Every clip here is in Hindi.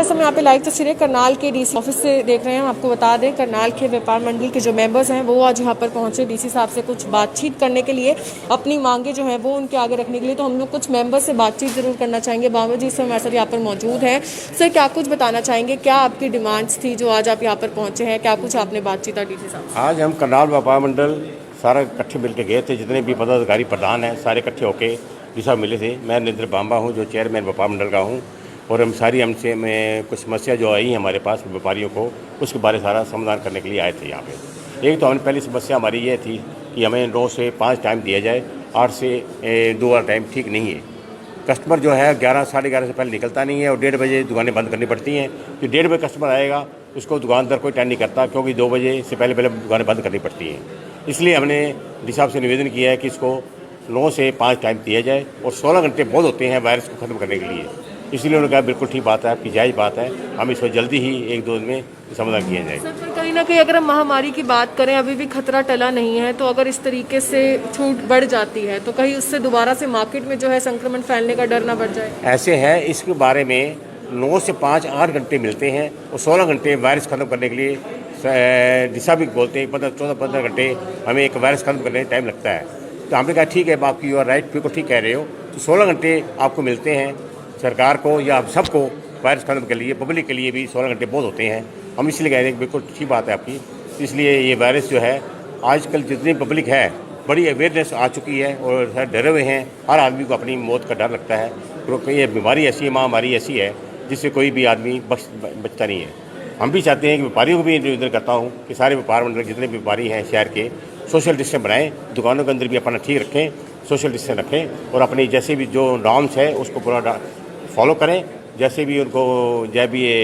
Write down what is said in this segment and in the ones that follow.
इस समय यहाँ पे लाइव तस्वीरें करनाल के डीसी ऑफिस से देख रहे हैं। हम आपको बता दें करनाल के व्यापार मंडल के जो मेंबर्स हैं वो आज यहाँ पर पहुंचे डीसी साहब से कुछ बातचीत करने के लिए, अपनी मांगे जो है वो उनके आगे रखने के लिए। तो हम लोग कुछ मेंबर्स से बातचीत जरूर करना चाहेंगे। बाबा जी इस समय हमारे साथ यहाँ पर मौजूद है। सर, क्या कुछ बताना चाहेंगे, क्या आपकी डिमांड्स थी जो आज आप यहाँ पर पहुँचे हैं, क्या कुछ आपने बातचीत की डीसी साहब? आज हम करनाल व्यापार मंडल सारा इकट्ठे मिलकर गए थे, जितने भी पदाधिकारी प्रधान हैं सारे इकट्ठे होकर डी साहब मिले थे। मैं नरेंद्र बांबा हूँ जो चेयरमैन व्यापार मंडल का हूँ, और हमसे में कुछ समस्या जो आई हमारे पास व्यापारियों को, उसके बारे सारा समाधान करने के लिए आए थे यहाँ पे। एक तो हमें पहली समस्या हमारी ये थी कि हमें 9 से 5 टाइम दिया जाए, 8 से 2 टाइम ठीक नहीं है। कस्टमर जो है 11 साढ़े 11 से पहले निकलता नहीं है और 1:30 बजे दुकानें बंद करनी पड़ती हैं। जो 1:30 बजे कस्टमर आएगा उसको दुकानदार कोई टाइम नहीं करता, क्योंकि 2 बजे से पहले दुकानें बंद करनी पड़ती हैं। इसलिए हमने डी साहब से निवेदन किया है कि इसको 9 से 5 टाइम दिया जाए, और 16 घंटे बहुत होते हैं वायरस को ख़त्म करने के लिए। इसलिए उन्होंने कहा बिल्कुल ठीक बात है, आपकी जायज़ बात है, हम इसको जल्दी ही 1-2 दिन में समाधान किया जाएगा। सर, पर कहीं ना कहीं अगर हम महामारी की बात करें, अभी भी खतरा टला नहीं है, तो अगर इस तरीके से छूट बढ़ जाती है तो कहीं उससे दोबारा से मार्केट में जो है संक्रमण फैलने का डर ना बढ़ जाए? ऐसे है, इसके बारे में 9 से 5 8 घंटे मिलते हैं, और 16 घंटे वायरस ख़त्म करने के लिए दिशा भी बोलते हैं। 14-15 घंटे हमें एक वायरस ख़त्म करने में टाइम लगता है। तो हमने कहा ठीक है, आपकी यू आर राइट, बिल्कुल ठीक कह रहे हो। तो 16 घंटे आपको मिलते हैं, सरकार को या आप सबको वायरस खत्म के लिए, पब्लिक के लिए भी 16 घंटे बहुत होते हैं। हम इसलिए कह रहे हैं कि बिल्कुल अच्छी बात है आपकी। इसलिए ये वायरस जो है, आजकल जितनी पब्लिक है बड़ी अवेयरनेस आ चुकी है और डरे हुए हैं। हर आदमी को अपनी मौत का डर लगता है, क्योंकि ये बीमारी ऐसी है, महामारी ऐसी है जिससे कोई भी आदमी बचता नहीं है। हम भी चाहते हैं कि व्यापारियों को भी निवेदन करता हूँ कि सारे व्यापार मंडल जितने भी व्यापारी हैं शहर के, सोशल डिस्टेंस बनाएं, दुकानों के अंदर भी अपना ठीक रखें, सोशल डिस्टेंस रखें, और अपनी जैसे भी जो नॉर्म्स है उसको पूरा फॉलो करें। जैसे भी उनको जब भी ये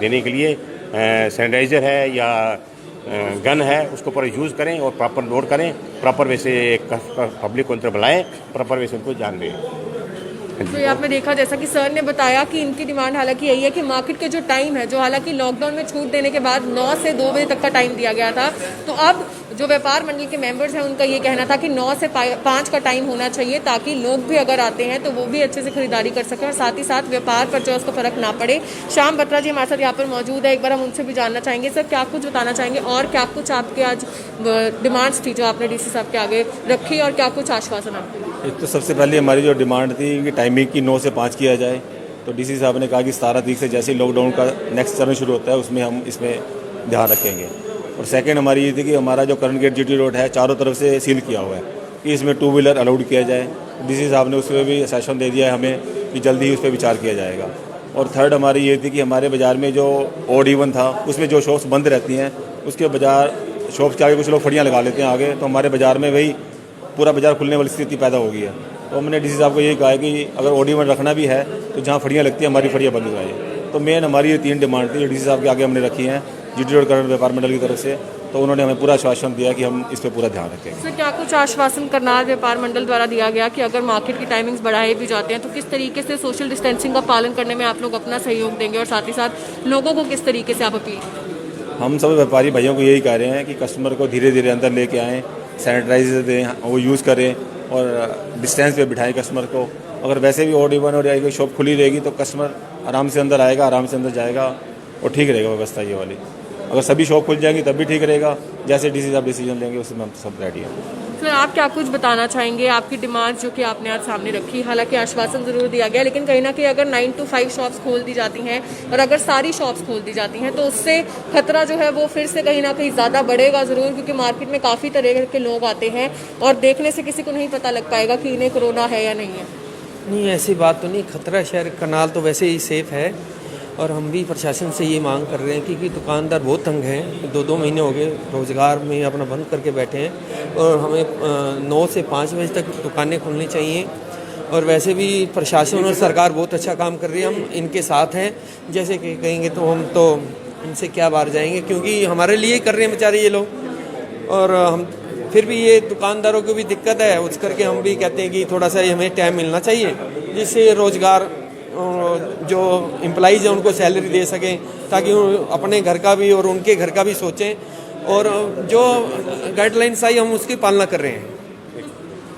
देने के लिए सैनिटाइज़र है या गन है उसको पूरा यूज़ करें और प्रॉपर नोट करें, प्रॉपर वे से पब्लिक को अंदर बुलाएं, प्रॉपर वे से उनको जान दें। तो ये आपने देखा, जैसा कि सर ने बताया कि इनकी डिमांड हालांकि यही है कि मार्केट के जो टाइम है, जो हालांकि लॉकडाउन में छूट देने के बाद 9 से 2 बजे तक का टाइम दिया गया था, तो अब जो व्यापार मंडल के मेंबर्स हैं उनका ये कहना था कि 9 से 5 का टाइम होना चाहिए, ताकि लोग भी अगर आते हैं तो वो भी अच्छे से खरीदारी कर सकें और साथ ही साथ व्यापार पर जो है उसको फर्क ना पड़े। श्याम बत्रा जी हमारे साथ यहाँ पर मौजूद है, एक बार हम उनसे भी जानना चाहेंगे। सर, क्या कुछ बताना चाहेंगे और क्या कुछ आपके आज डिमांड्स थी जो आपने डीसी साहब के आगे रखी, और क्या कुछ आश्वासन आपके? एक तो सबसे पहले हमारी जो डिमांड थी कि टाइमिंग की 9 से 5 किया जाए, तो डीसी साहब ने कहा कि 17 तारीख से जैसे ही लॉकडाउन का नेक्स्ट चरण शुरू होता है उसमें हम इसमें ध्यान रखेंगे। और सेकंड हमारी ये थी कि हमारा जो करंट गेट जीटी रोड है चारों तरफ से सील किया हुआ है कि इसमें 2 व्हीलर अलाउड किया जाए। डीसी साहब ने उस पर भी सेशन दे दिया है हमें कि जल्दी ही उस पर विचार किया जाएगा। और थर्ड हमारी ये थी कि हमारे बाज़ार में जो ऑड इवन था उसमें जो शॉप्स बंद रहती हैं उसके बाजार शॉप्स के आगे कुछ लोग फड़ियाँ लगा लेते हैं आगे, तो हमारे बाज़ार में वही पूरा बाजार खुलने वाली स्थिति पैदा हो गई है। तो हमने डीसी साहब को यही कहा है कि अगर ऑड इवन रखना भी है तो जहाँ फड़ियाँ लगती हैं हमारी फड़ियाँ बंद हो जाए। तो मेन हमारी ये 3 डिमांड थी जो डीसी साहब के आगे हमने रखी हैं जीटी रोड करंट व्यापार मंडल की तरफ से। तो उन्होंने हमें पूरा आश्वासन दिया कि हम इस पर पूरा ध्यान रखेंगे। सर, क्या कुछ आश्वासन करनाल व्यापार मंडल द्वारा दिया गया कि अगर मार्केट की टाइमिंग्स बढ़ाए भी जाते हैं तो किस तरीके से सोशल डिस्टेंसिंग का पालन करने में आप लोग अपना सहयोग देंगे, और साथ ही साथ लोगों को किस तरीके से आप अपील? हम सब व्यापारी भाइयों को यही कह रहे हैं कि कस्टमर को धीरे धीरे अंदर लेके आएँ, सैनिटाइजर दें, वो यूज़ करें और डिस्टेंस पे बिठाएं कस्टमर को। अगर वैसे भी ऑड इवन और या शॉप खुली रहेगी तो कस्टमर आराम से अंदर आएगा, आराम से अंदर जाएगा और ठीक रहेगा व्यवस्था ये वाली। अगर सभी शॉप खुल जाएंगी तब भी ठीक रहेगा, जैसे डीसी साहब डिसीजन लेंगे उसमें हम सब रेडी हैं। सर, आप क्या कुछ बताना चाहेंगे, आपकी डिमांड जो कि आपने आज सामने रखी, हालांकि आश्वासन जरूर दिया गया, लेकिन कहीं ना कहीं अगर 9 to 5 शॉप्स खोल दी जाती हैं और अगर सारी शॉप्स खोल दी जाती हैं तो उससे खतरा जो है वो फिर से कहीं ना कहीं ज़्यादा बढ़ेगा ज़रूर, क्योंकि मार्केट में काफ़ी तरह के लोग आते हैं और देखने से किसी को नहीं पता लग पाएगा कि इन्हें कोरोना है या नहीं है। नहीं, ऐसी बात तो नहीं, खतरा शहर करनाल तो वैसे ही सेफ़ है, और हम भी प्रशासन से ये मांग कर रहे हैं क्योंकि दुकानदार बहुत तंग हैं। 2-2 महीने हो गए रोज़गार में अपना बंद करके बैठे हैं, और हमें 9 से 5 बजे तक दुकानें खुलनी चाहिए। और वैसे भी प्रशासन और सरकार बहुत अच्छा काम कर रही है, हम इनके साथ हैं। जैसे कि कहेंगे तो हम तो इनसे क्या बाहर जाएंगे, क्योंकि हमारे लिए ही कर रहे हैं बेचारे ये लोग। और हम फिर भी ये दुकानदारों को भी दिक्कत है, उस करके हम भी कहते हैं कि थोड़ा सा हमें टाइम मिलना चाहिए जिससे रोज़गार जो एम्प्लॉइज़ हैं उनको सैलरी दे सकें, ताकि अपने घर का भी और उनके घर का भी सोचें, और जो गाइडलाइंस आई हम उसकी पालना कर रहे हैं।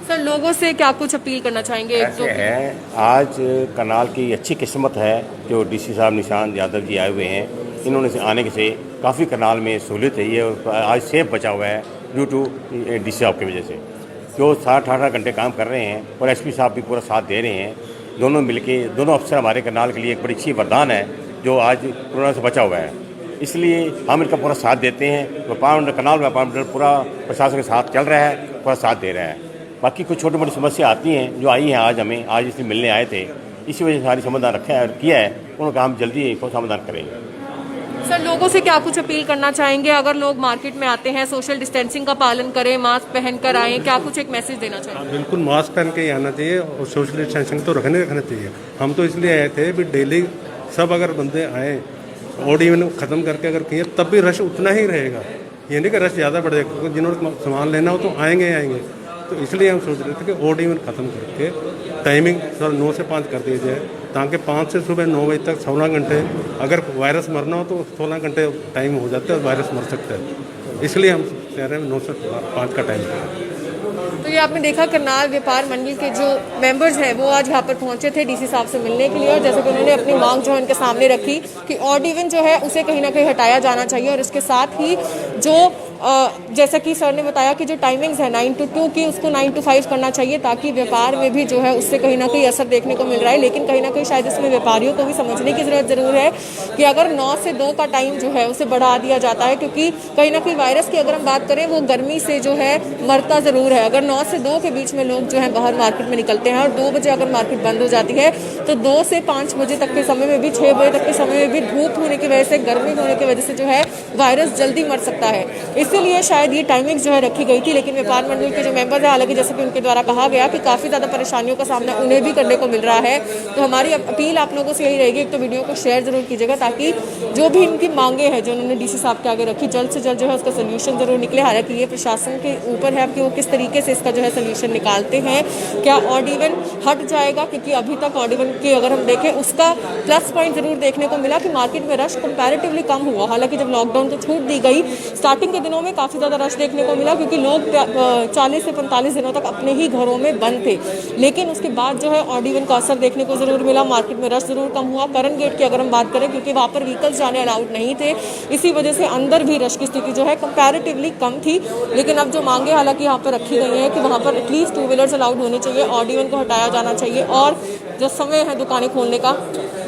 सर लोगों से क्या कुछ अपील करना चाहेंगे? एक ऐसे है, आज करनाल की अच्छी किस्मत है जो डीसी साहब निशांत यादव जी आए हुए हैं। इन्होंने से आने से काफ़ी करनाल में सहूलियत है ये, और आज सेफ बचा हुआ है ड्यू टू डीसी साहब की वजह से, जो 7-8 घंटे काम कर रहे हैं और एसपी साहब भी पूरा साथ दे रहे हैं। दोनों मिलके दोनों अफसर हमारे करनाल के लिए एक बड़ी अच्छी वरदान है जो आज कोरोना से बचा हुआ है, इसलिए हम इनका पूरा साथ देते हैं। करनाल व्यापार मंडल पूरा प्रशासन के साथ चल रहा है, पूरा साथ दे रहा है। बाकी कुछ छोटी मोटी समस्या आती हैं जो आई हैं, आज इसलिए मिलने आए थे, इसी वजह से सारी समाधान रखा है और किया है। उन्होंने कहा हम जल्दी इनको समाधान करेंगे। सर लोगों से क्या कुछ अपील करना चाहेंगे? अगर लोग मार्केट में आते हैं सोशल डिस्टेंसिंग का पालन करें, मास्क पहनकर आएं, क्या कुछ एक मैसेज देना चाहेंगे? बिल्कुल मास्क पहन के ही आना चाहिए और सोशल डिस्टेंसिंग तो रखना चाहिए। हम तो इसलिए आए थे भी डेली सब अगर बंदे आए ऑड इवन ख़त्म करके अगर किए तब भी रश उतना ही रहेगा, ये नहीं कि रश ज़्यादा बढ़ जाएगा, क्योंकि जिन्होंने सामान लेना हो तो आएंगे। तो इसलिए हम सोच रहे थे कि ऑड इवन ख़त्म करके टाइमिंग सर 9 से 5 कर दिया जाए, ताकि 5 से सुबह 9 बजे तक 16 घंटे, अगर वायरस मरना हो तो 16 घंटे टाइम हो जाता है और वायरस मर सकता है। इसलिए हम कह रहे हैं 9 से 5 का टाइम है। तो ये आपने देखा करनाल व्यापार मंडल के जो मेंबर्स हैं वो आज यहाँ पर पहुंचे थे डीसी साहब से मिलने के लिए, और जैसे कि उन्होंने अपनी मांग जो है उनके सामने रखी कि ऑड इवन जो है उसे कहीं ना कहीं हटाया जाना चाहिए, और इसके साथ ही जो जैसा कि सर ने बताया कि जो टाइमिंग्स है 9 to 2 की उसको 9 to 5 करना चाहिए, ताकि व्यापार में भी जो है उससे कहीं ना कहीं असर देखने को मिल रहा है। लेकिन कहीं ना कहीं शायद इसमें व्यापारियों को भी समझने की ज़रूरत ज़रूर है कि अगर 9 से 2 का टाइम जो है उसे बढ़ा दिया जाता है, क्योंकि कहीं ना कहीं वायरस की अगर हम बात करें वो गर्मी से जो है मरता ज़रूर है। अगर 9 से 2 के बीच में लोग जो है बाहर मार्केट में निकलते हैं और 2 बजे अगर मार्केट बंद हो जाती है तो 2 से 5 बजे तक के समय में भी, 6 बजे तक के समय में भी धूप होने की वजह से, गर्मी होने की वजह से जो है वायरस जल्दी मर सकता है। इसीलिए शायद ये टाइमिंग्स जो है रखी गई थी। लेकिन व्यापार मंडल के जो मेंबर्स हैं, हालांकि जैसे कि उनके द्वारा कहा गया कि काफ़ी ज़्यादा परेशानियों का सामना उन्हें भी करने को मिल रहा है, तो हमारी अपील आप लोगों से यही रहेगी, एक तो वीडियो को शेयर जरूर कीजिएगा ताकि जो भी इनकी मांगे हैं जो उन्होंने डीसी साहब के आगे रखी, जल्द से जल्द जो है उसका सोल्यूशन जरूर निकले। हालांकि ये प्रशासन के ऊपर है कि वो किस तरीके से इसका जो है सोल्यूशन निकालते हैं। क्या ऑड इवन हट जाएगा? क्योंकि अभी तक ऑड इवन की अगर हम देखें उसका प्लस पॉइंट जरूर देखने को मिला कि मार्केट में रश कंपैरेटिवली कम हुआ। हालांकि जब लॉकडाउन को छूट दी गई स्टार्टिंग के दिनों में काफ़ी ज़्यादा रश देखने को मिला, क्योंकि लोग 40 से 45 दिनों तक अपने ही घरों में बंद थे। लेकिन उसके बाद जो है ऑड इवन का असर देखने को जरूर मिला, मार्केट में रश जरूर कम हुआ। करन गेट की अगर हम बात करें, क्योंकि वहाँ पर व्हीकल्स जाने अलाउड नहीं थे, इसी वजह से अंदर भी रश की स्थिति जो है कंपैरेटिवली कम थी। लेकिन अब जो मांगे हालांकि यहाँ पर रखी गई हैं कि वहाँ पर एटलीस्ट 2 व्हीलर्स अलाउड होने चाहिए, ऑड इवन को हटाया जाना चाहिए, और जो समय है दुकानें खोलने का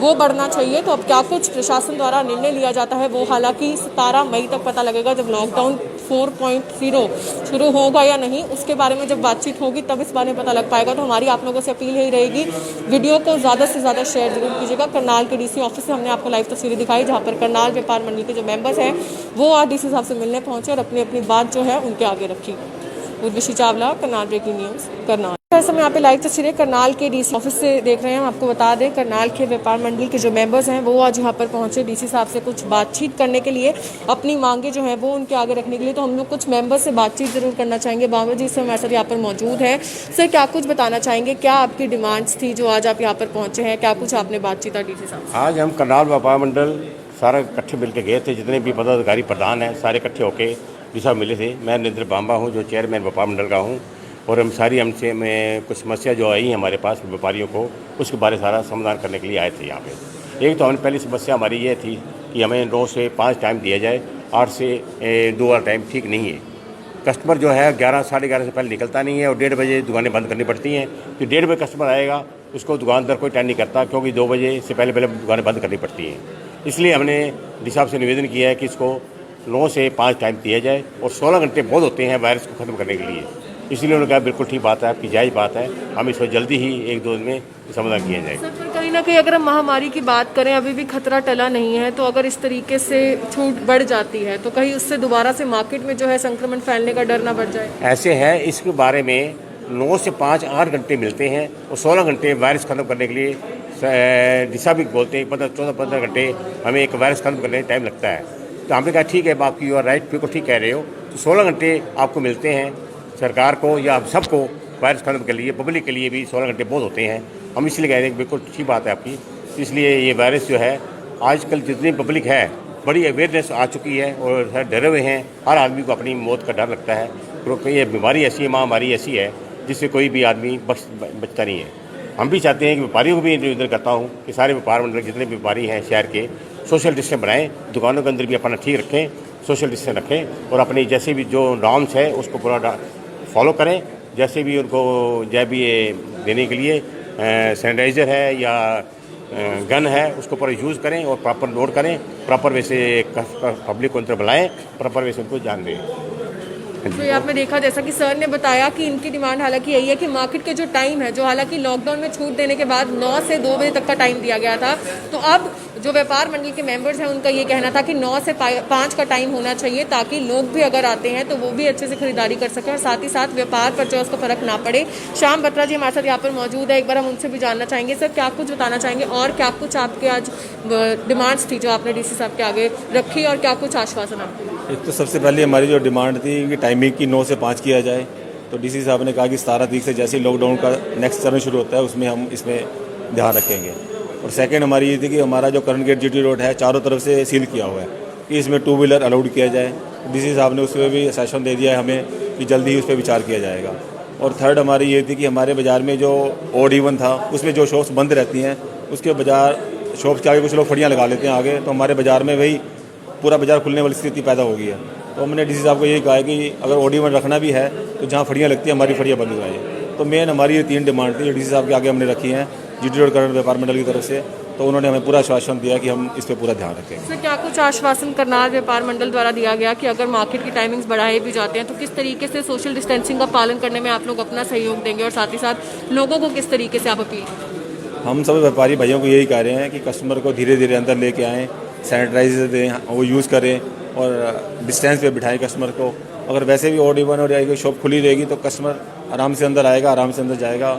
वो बढ़ना चाहिए। तो अब क्या कुछ प्रशासन द्वारा निर्णय लिया जाता है वो हालांकि 17 मई तक पता लगेगा, जब लॉकडाउन 4.0 शुरू होगा या नहीं, उसके बारे में जब बातचीत होगी तब इस बारे में पता लग पाएगा। तो हमारी आप लोगों से अपील यही रहेगी, वीडियो को ज़्यादा से ज़्यादा शेयर जरूर कीजिएगा। करनाल के डीसी ऑफिस से हमने आपको लाइव तस्वीरें दिखाई, जहाँ पर करनाल व्यापार मंडल के जो मेंबर्स हैं वो आज डीसी साहब से मिलने पहुंचे और अपनी अपनी बात जो है उनके आगे रखी। Urvashi Chawla, Karnal breaking news, Karnal. हम यहाँ पे लाइव तस्वीरें करनाल के डीसी ऑफिस से देख रहे हैं। हम आपको बता दें करनाल के व्यापार मंडल के जो मेंबर्स हैं वो आज यहाँ पर पहुंचे डीसी साहब से कुछ बातचीत करने के लिए, अपनी मांगे जो है वो उनके आगे रखने के लिए। तो हम लोग कुछ मेंबर्स से बातचीत जरूर करना चाहेंगे। बाबा जी से हमारे साथ यहाँ पर मौजूद है। सर क्या कुछ बताना चाहेंगे, क्या आपकी डिमांड्स थी जो आज आप यहाँ पर पहुँचे हैं, क्या कुछ आपने बातचीत की डीसी साहब? आज हम करनाल व्यापार मंडल सारा इकट्ठे मिलकर गए थे, जितने भी पदाधिकारी प्रधान हैं सारे इकट्ठे होकर डीसी साहब मिले थे। मैं नरेंद्र बांबा हूँ जो चेयरमैन व्यापार मंडल का हूँ, और हम सारी हमसे में कुछ समस्या जो आई हमारे पास व्यापारियों को, उसके बारे सारा समाधान करने के लिए आए थे यहाँ पे। एक तो हमारी पहली समस्या हमारी ये थी कि हमें 9 से 5 टाइम दिया जाए, 8 से 2 वाला टाइम ठीक नहीं है। कस्टमर जो है 11 साढ़े 11 से पहले निकलता नहीं है और 1:30 बजे दुकानें बंद करनी पड़ती हैं। तो 1:30 बजे कस्टमर आएगा उसको दुकानदार कोई टाइम नहीं करता, क्योंकि 2 बजे से पहले दुकानें बंद करनी पड़ती हैं। इसलिए हमने डी साहब से निवेदन किया है कि इसको 9 से 5 टाइम दिया जाए, और 16 घंटे बहुत होते हैं वायरस को ख़त्म करने के लिए। इसलिए उन्होंने कहा बिल्कुल ठीक बात है, आपकी जायज़ बात है, हम इसको जल्दी ही 1-2 दिन में समाधान किया जाएगा। सर पर कहीं ना कहीं अगर हम महामारी की बात करें, अभी भी खतरा टला नहीं है, तो अगर इस तरीके से छूट बढ़ जाती है तो कहीं उससे दोबारा से मार्केट में जो है संक्रमण फैलने का डर ना बढ़ जाए? ऐसे है, इसके बारे में 9 से 5 8 घंटे मिलते हैं, और 16 घंटे वायरस ख़त्म करने के लिए दिशा भी बोलते हैं 14-15 घंटे हमें एक वायरस ख़त्म करने में टाइम लगता है। तो हमने कहा ठीक है, बाकी यू आर राइट, बिल्कुल ठीक कह रहे हो। तो 16 घंटे आपको मिलते हैं सरकार को या हम सबको वायरस खत्म के लिए, पब्लिक के लिए भी 16 घंटे बहुत होते हैं। हम इसलिए कह रहे हैं कि बिल्कुल अच्छी बात है आपकी। इसलिए ये वायरस जो है आजकल जितनी पब्लिक है बड़ी अवेयरनेस आ चुकी है और डरे हुए हैं, हर आदमी को अपनी मौत का डर लगता है, क्योंकि ये बीमारी ऐसी है, महामारी ऐसी है जिससे कोई भी आदमी बचता नहीं है। हम भी चाहते हैं कि व्यापारियों को भी इधर करता हूँ कि सारे व्यापार मंडल जितने भी व्यापारी हैं शहर के सोशल डिस्टेंस बनाएं, दुकानों के अंदर भी अपना ठीक रखें, सोशल डिस्टेंस रखें और अपनी जैसे भी जो नॉर्म्स है उसको पूरा फॉलो करें। जैसे भी उनको जब भी ये देने के लिए सैनिटाइज़र है या गन है उसको पूरा यूज़ करें और प्रॉपर नोट करें, प्रॉपर वे से पब्लिक को अंदर बुलाएं, प्रॉपर वे से उनको जान दें। तो ये आपने देखा जैसा कि सर ने बताया कि इनकी डिमांड हालांकि यही है कि मार्केट के जो टाइम है, जो हालांकि लॉकडाउन में छूट देने के बाद 9 से 2 बजे तक का टाइम दिया गया था, तो अब जो व्यापार मंडल के मेंबर्स हैं उनका ये कहना था कि 9 से 5 का टाइम होना चाहिए ताकि लोग भी अगर आते हैं तो वो भी अच्छे से खरीदारी कर सकें और साथ ही साथ व्यापार पर जो उसको फर्क ना पड़े। श्याम बत्रा जी हमारे साथ यहाँ पर मौजूद है, एक बार हम उनसे भी जानना चाहेंगे सर क्या कुछ बताना चाहेंगे और क्या कुछ आपके आज डिमांड्स थी जो आपने डीसी साहब के आगे रखी और क्या कुछ आश्वासन आपके? एक तो सबसे पहले हमारी जो डिमांड थी कि टाइमिंग की 9 से 5 किया जाए, तो डीसी साहब ने कहा कि 17 तारीख से जैसे ही लॉकडाउन का नेक्स्ट चरण शुरू होता है उसमें हम इसमें ध्यान रखेंगे। और सेकंड हमारी ये थी कि हमारा जो करंट गेट जीटी रोड है चारों तरफ से सील किया हुआ है कि इसमें 2 व्हीलर अलाउड किया जाए। डीसी साहब ने उस पर भी सेशन दे दिया है हमें कि जल्दी ही उस पर विचार किया जाएगा। और थर्ड हमारी ये थी कि हमारे बाज़ार में जो ऑड इवन था उसमें जो शॉप्स बंद रहती हैं उसके बाज़ार शॉप्स के आगे कुछ लोग फड़ियाँ लगा लेते हैं आगे, तो हमारे बाज़ार में वही पूरा बाज़ार खुलने वाली स्थिति पैदा हो गई है। तो हमने डीसी साहब को यही कहा है कि अगर ऑड इवन रखना भी है तो जहाँ फड़ियाँ लगती हैं हमारी फड़ियाँ बंद हो जाए। तो मेन हमारी ये 3 डिमांड थी जो डीसी साहब के आगे हमने रखी हैं जीटी रोड करंट व्यापार मंडल की तरफ से, तो उन्होंने हमें पूरा आश्वासन दिया कि हम इस पर पूरा ध्यान रखेंगे। सर क्या कुछ आश्वासन करनाल व्यापार मंडल द्वारा दिया गया कि अगर मार्केट की टाइमिंग्स बढ़ाए भी जाते हैं तो किस तरीके से सोशल डिस्टेंसिंग का पालन करने में आप लोग अपना सहयोग देंगे और साथ ही साथ लोगों को किस तरीके से आप अपील? हम सब व्यापारी भाइयों को यही कह रहे हैं कि कस्टमर को धीरे धीरे अंदर लेके आएँ, सैनिटाइजर दें, वो यूज़ करें और डिस्टेंस पे बिठाएं कस्टमर को। अगर वैसे भी ऑड इवन और या शॉप खुली रहेगी तो कस्टमर आराम से अंदर आएगा, आराम से अंदर जाएगा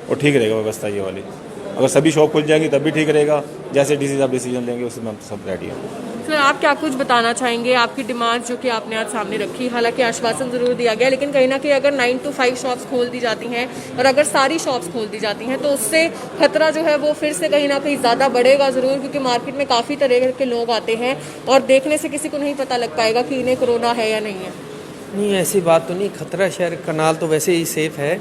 और ठीक रहेगा व्यवस्था ये वाली। अगर सभी शॉप खुल जाएंगी तब भी ठीक रहेगा, जैसे डीसी साहब डिसीजन लेंगे उसमें हम सब रेडी हैं। सर आप क्या कुछ बताना चाहेंगे आपकी डिमांड जो कि आपने आज सामने रखी? हालांकि आश्वासन जरूर दिया गया लेकिन कहीं ना कहीं अगर 9 to 5 शॉप्स खोल दी जाती हैं और अगर सारी शॉप्स खोल दी जाती हैं तो उससे खतरा जो है वो फिर से कहीं ना कहीं ज़्यादा बढ़ेगा ज़रूर, क्योंकि मार्केट में काफ़ी तरह के लोग आते हैं और देखने से किसी को नहीं पता लग पाएगा कि इन्हें कोरोना है या नहीं है। नहीं ऐसी बात तो नहीं, खतरा शहर करनाल तो वैसे ही सेफ़ है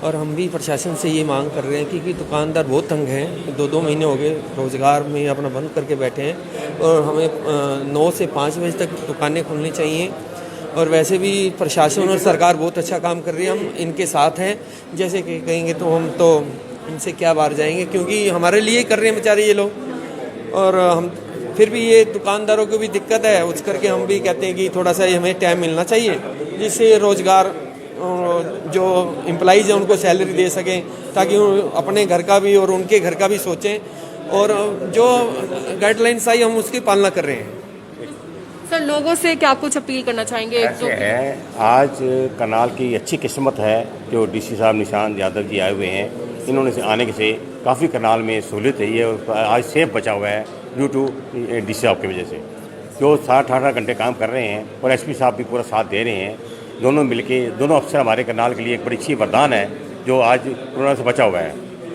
और हम भी प्रशासन से ये मांग कर रहे हैं क्योंकि दुकानदार बहुत तंग हैं। 2-2 महीने हो गए रोज़गार में अपना बंद करके बैठे हैं और हमें 9 से 5 बजे तक दुकानें खुलनी चाहिए। और वैसे भी प्रशासन और सरकार बहुत अच्छा काम कर रही है, हम इनके साथ हैं। जैसे कि कहेंगे तो हम तो इनसे क्या बाहर जाएंगे क्योंकि हमारे लिए कर रहे हैं बेचारे ये लोग। और हम फिर भी ये दुकानदारों को भी दिक्कत है, उस करके हम भी कहते हैं कि थोड़ा सा हमें टाइम मिलना चाहिए जिससे रोज़गार जो एम्प्लॉइज़ हैं उनको सैलरी दे सकें ताकि अपने घर का भी और उनके घर का भी सोचें। और जो गाइडलाइंस आई हम उसकी पालना कर रहे हैं। सर लोगों से क्या कुछ अपील करना चाहेंगे? ऐसे है आज करनाल की अच्छी किस्मत है जो डीसी साहब निशान यादव जी आए हुए हैं, इन्होंने से आने से काफ़ी करनाल में सहूलियत रही है और आज सेफ बचा हुआ है ड्यू टू डीसी साहब की वजह से, जो 7-8 घंटे काम कर रहे हैं और एसपी साहब भी पूरा साथ दे रहे हैं। दोनों मिलके दोनों अफसर हमारे करनाल के लिए एक बड़ी अच्छी वरदान है जो आज कोरोना से बचा हुआ है,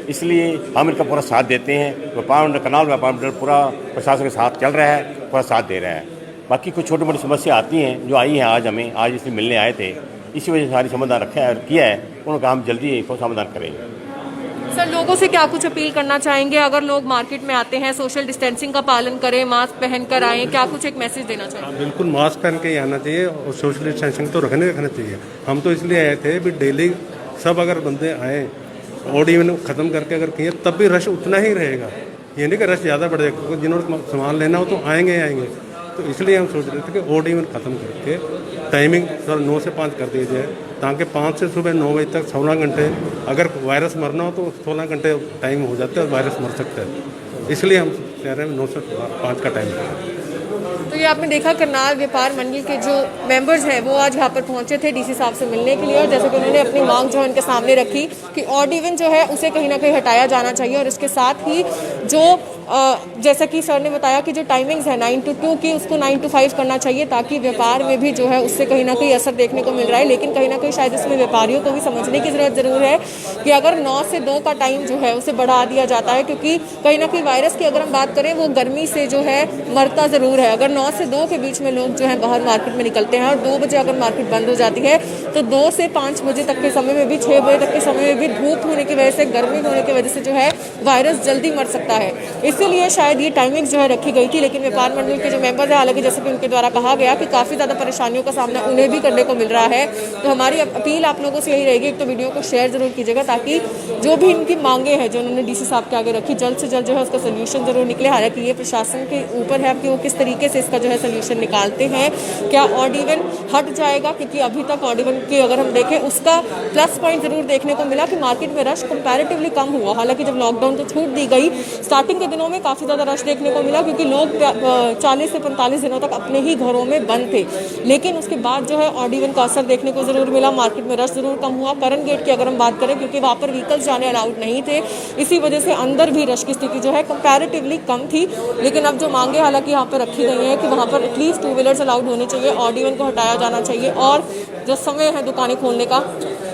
इसलिए हम इनका पूरा साथ देते हैं। व्यापार करनाल व्यापार मंडल पूरा प्रशासन के साथ चल रहा है, पूरा साथ दे रहा है। बाकी कुछ छोटी मोटी समस्या आती हैं जो आई हैं आज इसलिए मिलने आए थे, इसी वजह से सारी समाधान रखा है और किया है, उनका हम जल्दी इसको समाधान करेंगे। सर लोगों से क्या कुछ अपील करना चाहेंगे? अगर लोग मार्केट में आते हैं सोशल डिस्टेंसिंग का पालन करें, मास्क पहन कर आएँ, क्या कुछ एक मैसेज देना चाहेंगे? बिल्कुल मास्क पहन के ही आना चाहिए और सोशल डिस्टेंसिंग तो रखना चाहिए। हम तो इसलिए आए थे भी डेली सब अगर बंदे आए ऑड इवन ख़त्म करके अगर किए तब भी रश उतना ही रहेगा, ये नहीं कि रश ज़्यादा बढ़ जाएगा, क्योंकि जिन्होंने सामान लेना हो तो आएंगे। तो इसलिए हम सोच रहे थे कि ऑड इवन ख़त्म करके टाइमिंग सर 9 से 5 कर दी जाए ताकि 5 से सुबह 9 बजे तक 16 घंटे, अगर वायरस मरना हो तो 16 घंटे टाइम हो जाता है और वायरस मर सकता है। इसलिए हम कह रहे हैं 9 से 5 का टाइम है। तो ये आपने देखा करनाल व्यापार मंडल के जो मेंबर्स हैं वो आज यहाँ पर पहुंचे थे डीसी साहब से मिलने के लिए और जैसे कि उन्होंने अपनी मांग जो है उनके सामने रखी कि ऑड इवन जो है उसे कहीं ना कहीं हटाया जाना चाहिए और इसके साथ ही जो जैसा कि सर ने बताया कि जो टाइमिंग्स है 9 to 2 की, उसको 9 to 5 करना चाहिए, ताकि व्यापार में भी जो है उससे कहीं ना कहीं असर देखने को मिल रहा है। लेकिन कहीं ना कहीं शायद इसमें व्यापारियों को भी समझने की ज़रूरत ज़रूर है कि अगर 9 से 2 का टाइम जो है उसे बढ़ा दिया जाता है, क्योंकि कहीं ना कहीं वायरस की अगर हम बात करें, वो गर्मी से जो है मरता ज़रूर है। अगर 9 से 2 के बीच में लोग जो है बाहर मार्केट में निकलते हैं और 2 बजे अगर मार्केट बंद हो जाती है, तो 2 से 5 बजे तक के समय में भी, 6 बजे तक के समय में भी धूप होने की वजह से, गर्मी होने की वजह से जो है वायरस जल्दी मर सकता है। इसीलिए शायद ये टाइमिंग जो है रखी गई थी। लेकिन व्यापार मंडल के जो मेंबर्स हैं, हालांकि जैसे कि उनके द्वारा कहा गया कि काफ़ी ज़्यादा परेशानियों का सामना उन्हें भी करने को मिल रहा है। तो हमारी अपील आप लोगों से यही रहेगी, एक तो वीडियो को शेयर जरूर कीजिएगा, ताकि जो भी इनकी मांगे हैं जो उन्होंने डीसी साहब के आगे रखी, जल्द से जल्द जो है उसका सोल्यूशन जरूर निकले। हालांकि ये प्रशासन के ऊपर है कि वो किस तरीके से इसका जो है सोल्यूशन निकालते हैं। क्या ऑड इवन हट जाएगा, क्योंकि अभी तक ऑड इवन की अगर हम देखें, उसका प्लस पॉइंट जरूर देखने को मिला कि मार्केट में रश कंपैरेटिवली कम हुआ। हालांकि जब लॉकडाउन तो छूट दी गई, स्टार्टिंग के दिनों में काफ़ी ज़्यादा रश देखने को मिला, क्योंकि लोग 40 से 45 दिनों तक अपने ही घरों में बंद थे। लेकिन उसके बाद जो है ऑड इवन का असर देखने को जरूर मिला, मार्केट में रश जरूर कम हुआ। करन गेट की अगर हम बात करें, क्योंकि वहाँ पर व्हीकल्स जाने अलाउड नहीं थे, इसी वजह से अंदर भी रश की स्थिति जो है कंपैरेटिवली कम थी। लेकिन अब जो मांगे हालांकि यहाँ पर रखी गई हैं कि वहाँ पर एटलीस्ट 2 व्हीलर्स अलाउड होने चाहिए, ऑड इवन को हटाया जाना चाहिए, और जो समय है दुकानें खोलने का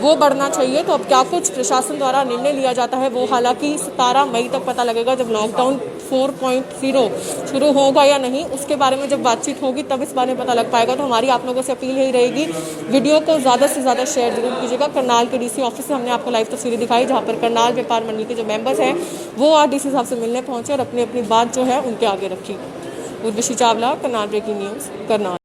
वो बढ़ना चाहिए। तो अब क्या कुछ प्रशासन द्वारा निर्णय लिया जाता है, वो हालांकि 17 मई तक पता लगेगा, जब लॉकडाउन 4.0 शुरू होगा या नहीं, उसके बारे में जब बातचीत होगी तब इस बारे में पता लग पाएगा। तो हमारी आप लोगों से अपील यही रहेगी, वीडियो को ज़्यादा से ज़्यादा शेयर जरूर कीजिएगा। करनाल के डीसी ऑफिस से हमने आपको लाइव तस्वीरें दिखाई, जहाँ पर करनाल व्यापार मंडल के जो मेंबर्स हैं वो आज डीसी साहब से मिलने पहुंचे और अपनी अपनी बात जो है उनके आगे रखी। Urvashi Chawla, Karnal breaking news, Karnal.